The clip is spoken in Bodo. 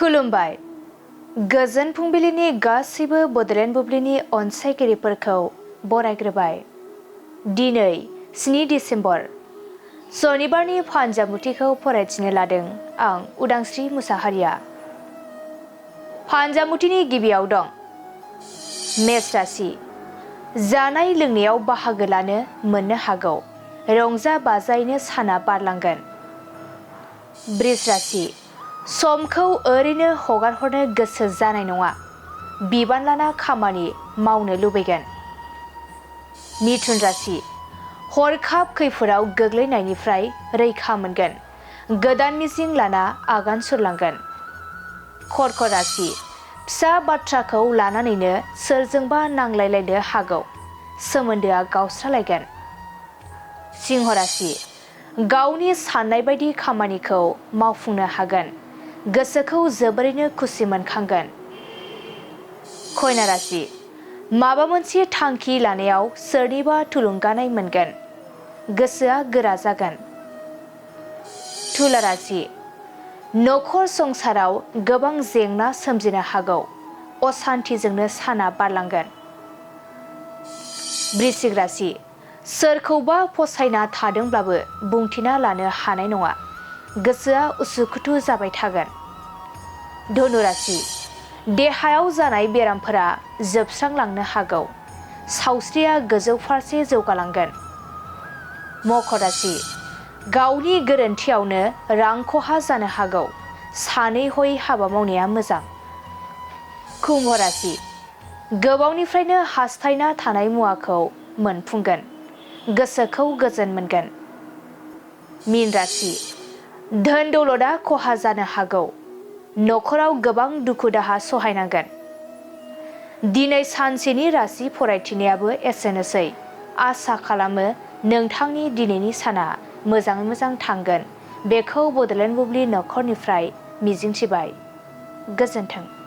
खुलुमबाय। गोजोन फुंबिलिनि गासैबो बड'लेण्ड बुब्लिनि अनसायगिरिफोरखौ बरायग्रोबाय। दिनै 7 डिसेम्बर शनिबारनि फानजामुथिखौ फरायथिनो लादों आं उदांस्रि मुसाहारिया। फानजामुथिनि गिबियाव दं मेष राशि। जानाय लोंनायाव बाहागो लानो मोननो हागौ। रंजा बाजायैनो साना बारलांगोन। बृष राशि। समखौ ओरैनो हगारहरनो गोसो जानाय नङा। बिबान लाना खामानि मावनो लुबैगोन। मिथुन राशि। हरखाब खैफोदाव गोग्लैनायनिफ्राय रैखा मोनगोन। गोदान मिजिं लाना आगान सुरलांगोन। कर्क राशि। फिसा बाथ्राखौ लानानैनो सोरजोंबा नांलायलायनो हागौ। सोमोन्दोआ गावस्रालायगोन। सिंह राशि। गावनि साननाय बायदि खामानिखौ मावफुंनो हागोन। गोसोखौ जोबोरैनो खुसि मोनखांगोन। कन्या राशि। माबा मोनसे थांखि लानायाव सोरनिबा थुलुंगानाय मोनगोन। गोसोआ गोरा जागोन। तुला राशि। नखर संसाराव गोबां जेंना सोमजिनो हागौ। असान्थिजोंनो साना बारलांगोन। वृश्चिक राशि। सोरखौबा फसायना थादोंब्लाबो बुंथिना लानो हानाय नङा। गोसोआ उसुखुथु जाबाय थागोन। धनु राशि। देहायाव जानाय बेरामफोरा जोबस्रांलांनो हागौ। सावस्रिया गोजौ फारसे जौगालांगोन। मकर राशि। गावनि गोरोन्थियावनो रां खहा जानो हागौ। सानै हयै हाबा मावनाया मोजां। कुम्भ राशि। गोबावनिफ्रायनो हास्थायना थानाय मुवाखौ मोनफुंगोन। गोसोखौ गोजोन मोनगोन। मीन राशि। धोन दौलतआ खहा जानो हागौ। नखराव गोबां दुखु दाहा सहायनांगोन। दिनै सानसेनि राशि फरायथिनायाबो एसेनोसै। आसा खालामो नोंथांनि दिनैनि साना मोजाङै मोजां थांगोन। बेखौ बड'लेण्ड बुब्लि नखरनिफ्राय मिजिंथिबाय। गोजोन्थों।